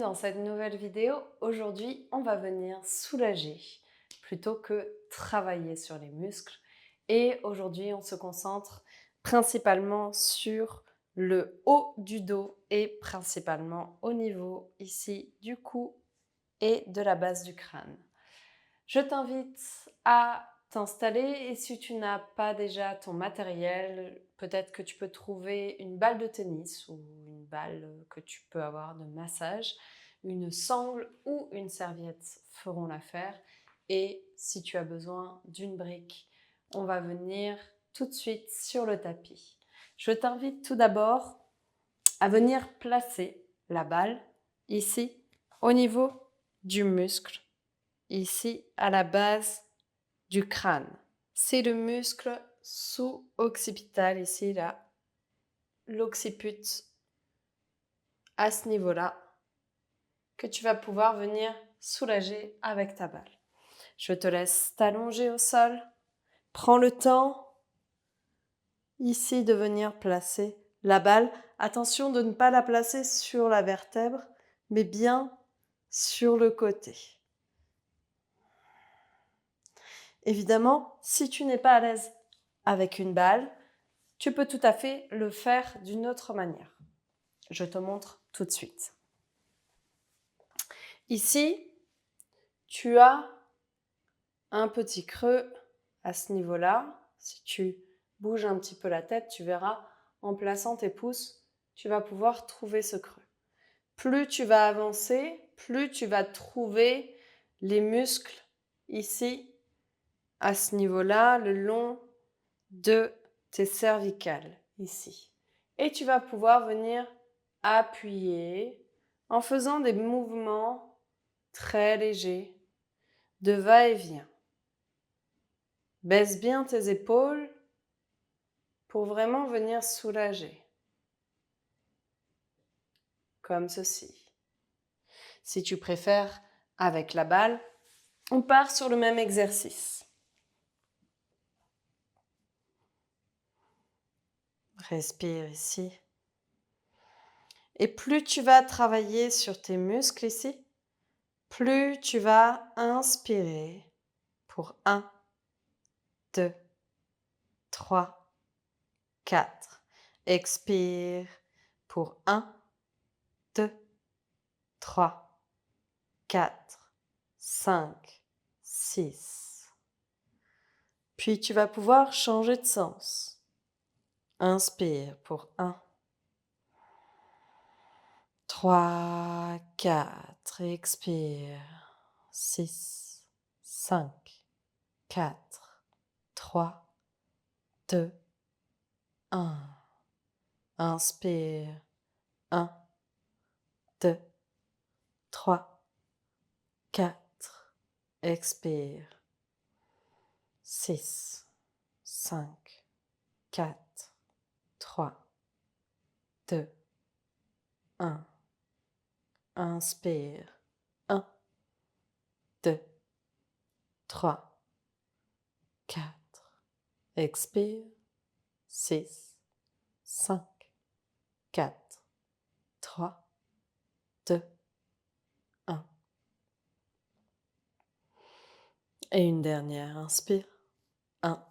dans cette nouvelle vidéo. Aujourd'hui, on va venir soulager plutôt que travailler sur les muscles. Et aujourd'hui, on se concentre principalement sur le haut du dos et principalement au niveau ici du cou et de la base du crâne. Je t'invite à t'installer et si tu n'as pas déjà ton matériel, peut-être que tu peux trouver une balle de tennis ou une balle que tu peux avoir de massage, une sangle ou une serviette feront l'affaire. Et si tu as besoin d'une brique, on va venir tout de suite sur le tapis. Je t'invite tout d'abord à venir placer la balle ici au niveau du muscle, ici à la base du crâne. C'est le muscle sous-occipital, ici là, l'occiput, à ce niveau-là, que tu vas pouvoir venir soulager avec ta balle. Je te laisse t'allonger au sol. Prends le temps ici de venir placer la balle. Attention de ne pas la placer sur la vertèbre, mais bien sur le côté. Évidemment, si tu n'es pas à l'aise avec une balle, tu peux tout à fait le faire d'une autre manière. Je te montre tout de suite. Ici, tu as un petit creux à ce niveau-là. Si tu bouges un petit peu la tête, tu verras, en plaçant tes pouces, tu vas pouvoir trouver ce creux. Plus tu vas avancer, plus tu vas trouver les muscles ici, à ce niveau-là, le long de tes cervicales, ici. Et tu vas pouvoir venir appuyer en faisant des mouvements très légers de va-et-vient. Baisse bien tes épaules pour vraiment venir soulager. Comme ceci. Si tu préfères avec la balle, on part sur le même exercice. Respire ici. Et plus tu vas travailler sur tes muscles ici, plus tu vas inspirer pour 1, 2, 3, 4. Expire pour 1, 2, 3, 4, 5, 6. Puis tu vas pouvoir changer de sens. Inspire pour 1, 3, 4. Expire. 6, 5, 4, 3, 2, 1. Inspire. 1, 2, 3, 4. Expire. 6, 5, 4, 3, 2, 1. Inspire. 1, 2, 3, 4. Expire. 6, 5, 4, 3, 2, 1. Et une dernière, inspire. 1,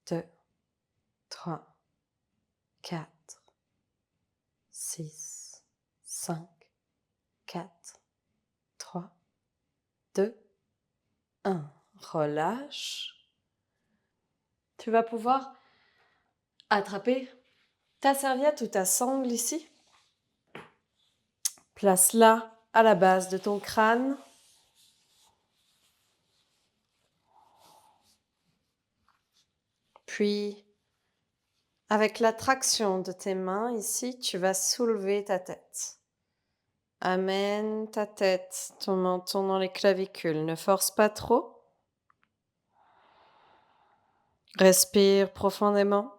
2, 3, 4, 6, 5, 4, 3, 2, 1. Relâche. Tu vas pouvoir attraper ta serviette ou ta sangle ici. Place-la à la base de ton crâne. Puis, avec la traction de tes mains ici, tu vas soulever ta tête. Amène ta tête, ton menton dans les clavicules. Ne force pas trop. Respire profondément.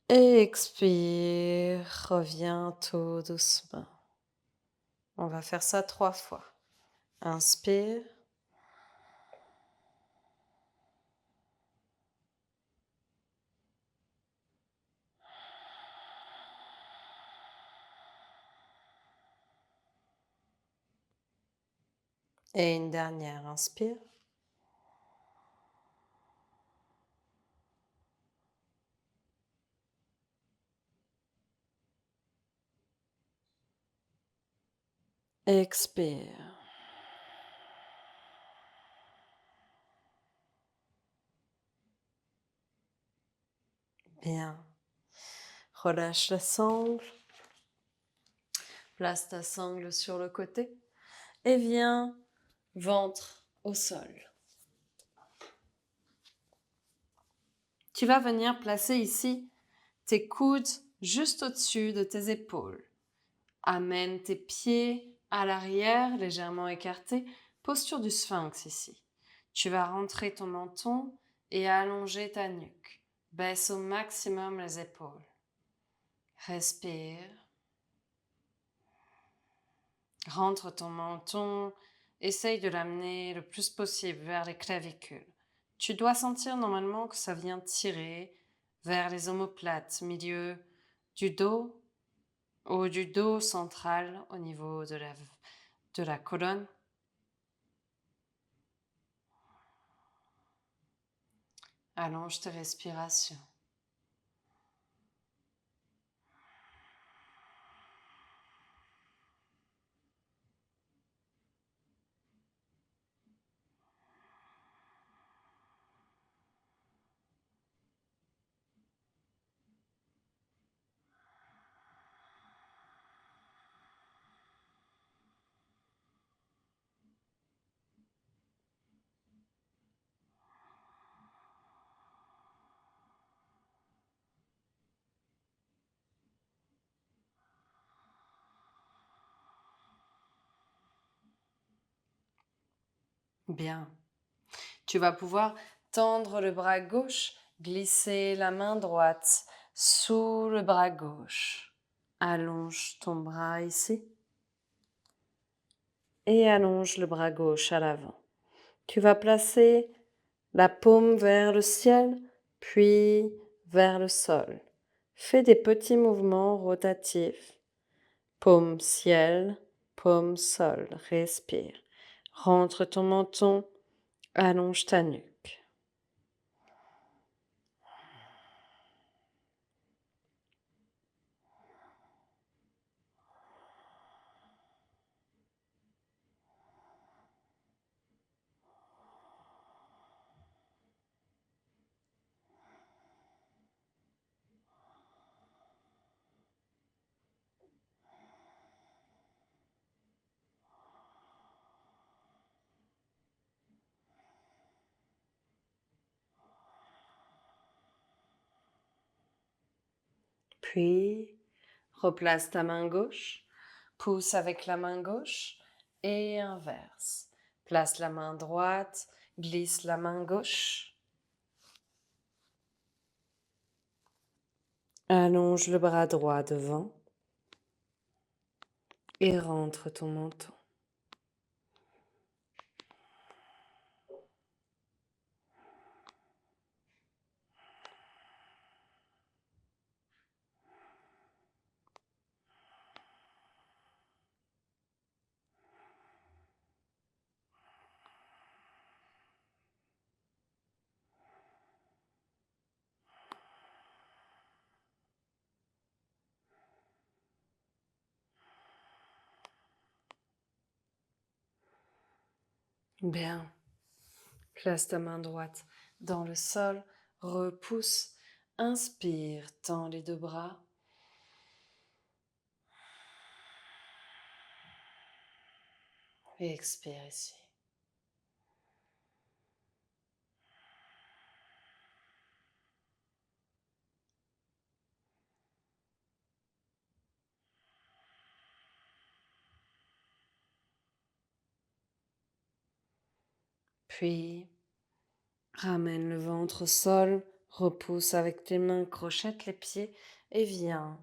Et expire. Reviens tout doucement. On va faire ça 3 fois. Inspire. Et une dernière, inspire. Expire. Bien. Relâche la sangle. Place ta sangle sur le côté. Et viens, ventre au sol. Tu vas venir placer ici tes coudes juste au-dessus de tes épaules. Amène tes pieds à l'arrière, légèrement écartés. Posture du sphinx ici. Tu vas rentrer ton menton et allonger ta nuque. Baisse au maximum les épaules. Respire. Rentre ton menton. Essaye de l'amener le plus possible vers les clavicules. Tu dois sentir normalement que ça vient tirer vers les omoplates, milieu du dos ou du dos central au niveau de la colonne. Allonge tes respirations. Bien. Tu vas pouvoir tendre le bras gauche, glisser la main droite sous le bras gauche. Allonge ton bras ici et allonge le bras gauche à l'avant. Tu vas placer la paume vers le ciel, puis vers le sol. Fais des petits mouvements rotatifs. Paume ciel, paume sol. Respire. Rentre ton menton, allonge ta nuque. Puis, replace ta main gauche, pousse avec la main gauche et inverse. Place la main droite, glisse la main gauche. Allonge le bras droit devant et rentre ton menton. Bien. Place ta main droite dans le sol, repousse, inspire, tends les deux bras. Et expire ici. Puis, ramène le ventre au sol, repousse avec tes mains, crochette les pieds et viens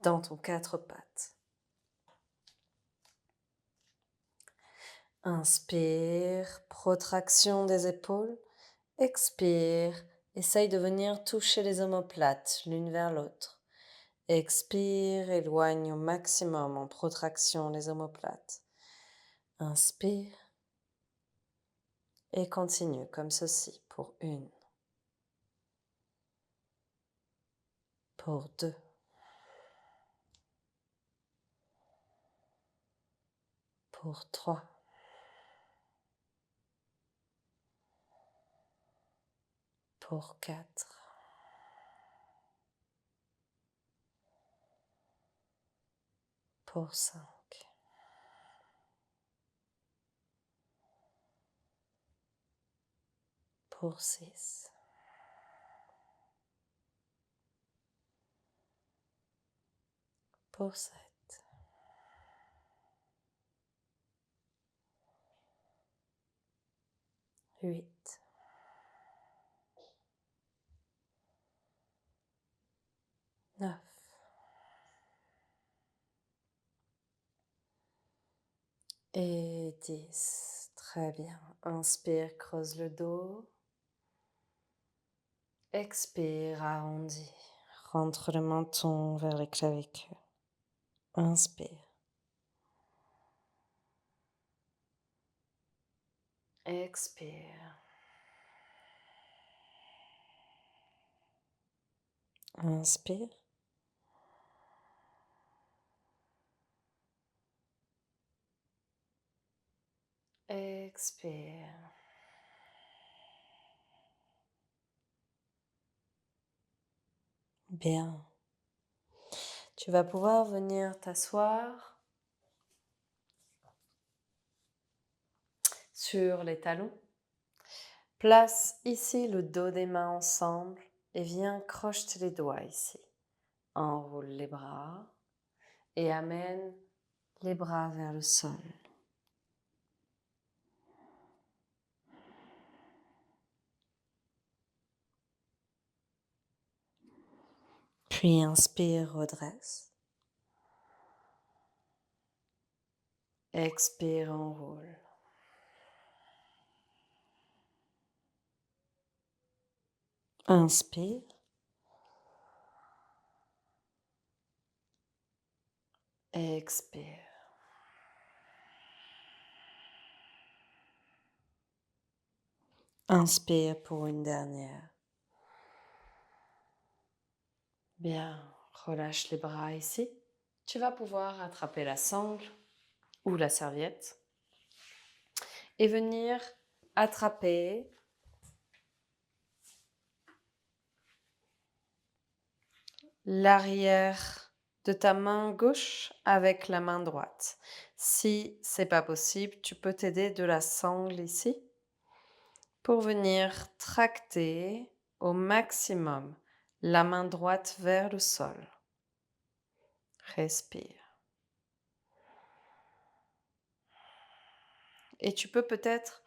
dans ton quatre pattes. Inspire, protraction des épaules. Expire, essaye de venir toucher les omoplates l'une vers l'autre. Expire, éloigne au maximum en protraction les omoplates. Inspire et continue comme ceci pour 1, pour 2, pour 3, pour 4, pour 5, pour 6, pour 7, 8, 9 et 10. Très bien. Inspire, creuse le dos. Expire, arrondis. Rentre le menton vers les clavicules. Inspire. Expire. Inspire. Expire. Bien. Tu vas pouvoir venir t'asseoir sur les talons. Place ici le dos des mains ensemble et viens crocheter les doigts ici. Enroule les bras et amène les bras vers le sol. Puis inspire, redresse. Expire, enroule. Inspire. Expire. Inspire pour une dernière. Bien, relâche les bras ici. Tu vas pouvoir attraper la sangle ou la serviette et venir attraper l'arrière de ta main gauche avec la main droite. Si c'est pas possible, tu peux t'aider de la sangle ici pour venir tracter au maximum la main droite vers le sol. Respire. Et tu peux peut-être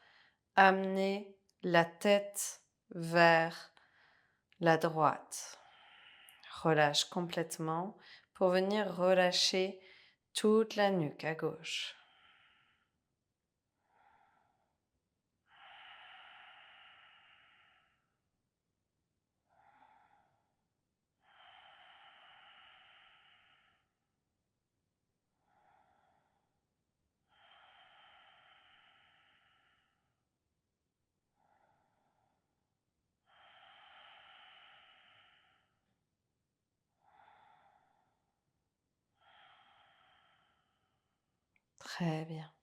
amener la tête vers la droite. Relâche complètement pour venir relâcher toute la nuque à gauche. Très bien.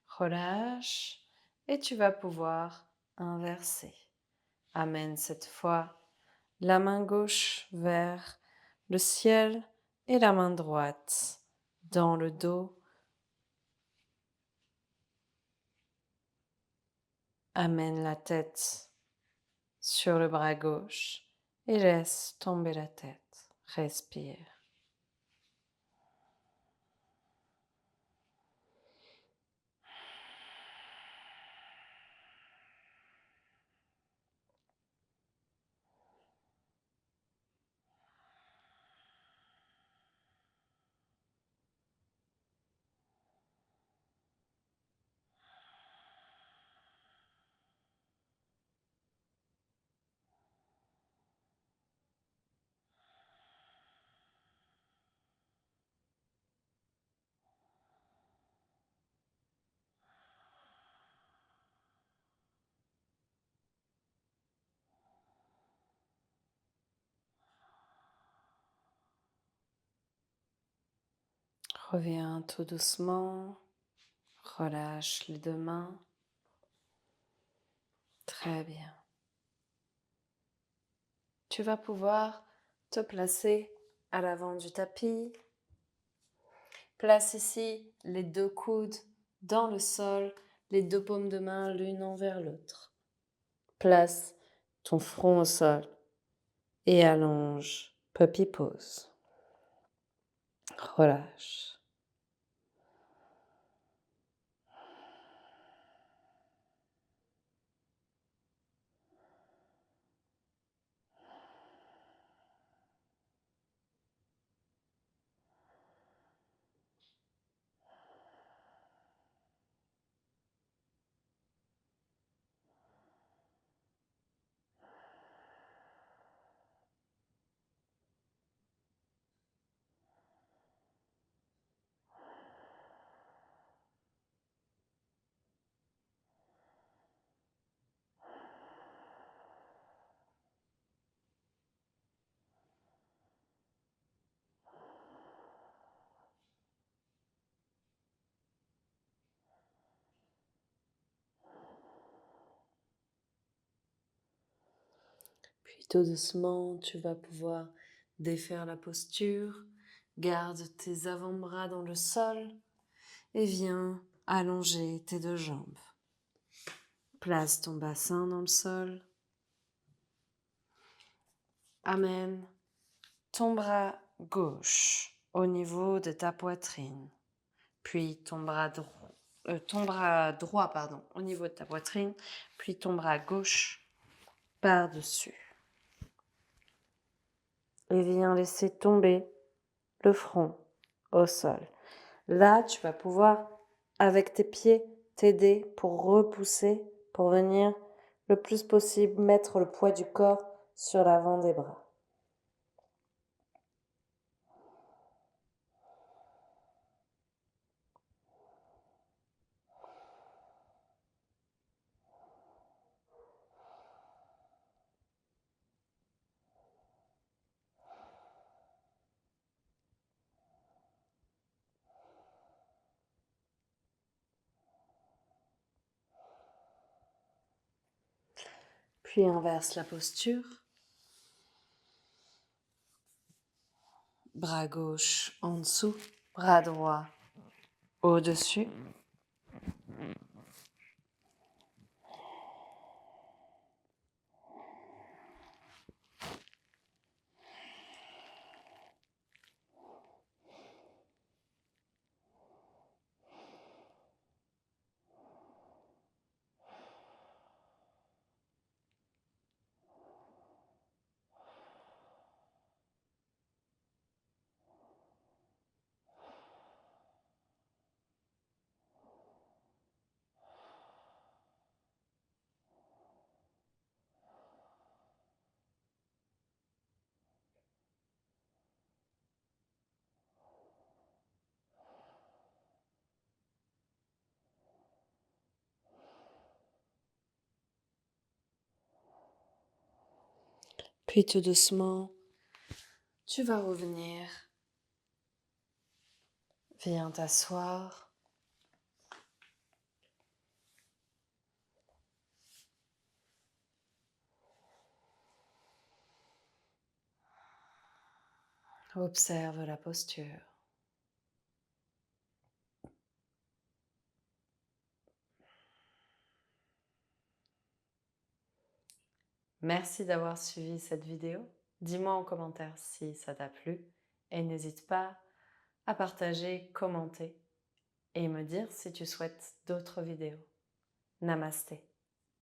Relâche et tu vas pouvoir inverser. Amène cette fois la main gauche vers le ciel et la main droite dans le dos. Amène la tête sur le bras gauche et laisse tomber la tête. Respire. Reviens tout doucement. Relâche les deux mains. Très bien. Tu vas pouvoir te placer à l'avant du tapis. Place ici les deux coudes dans le sol, les deux paumes de main l'une envers l'autre. Place ton front au sol et allonge puppy pose. Relâche. Puis tout doucement, tu vas pouvoir défaire la posture. Garde tes avant-bras dans le sol et viens allonger tes deux jambes. Place ton bassin dans le sol. Amène ton bras gauche au niveau de ta poitrine. Puis ton bras droit au niveau de ta poitrine. Puis ton bras gauche par-dessus. Et viens laisser tomber le front au sol. Là, tu vas pouvoir, avec tes pieds, t'aider pour repousser, pour venir le plus possible mettre le poids du corps sur l'avant des bras. Puis inverse la posture. Bras gauche en dessous, bras droit au-dessus. Puis tout doucement, tu vas revenir. Viens t'asseoir. Observe la posture. Merci d'avoir suivi cette vidéo. Dis-moi en commentaire si ça t'a plu et n'hésite pas à partager, commenter et me dire si tu souhaites d'autres vidéos. Namasté.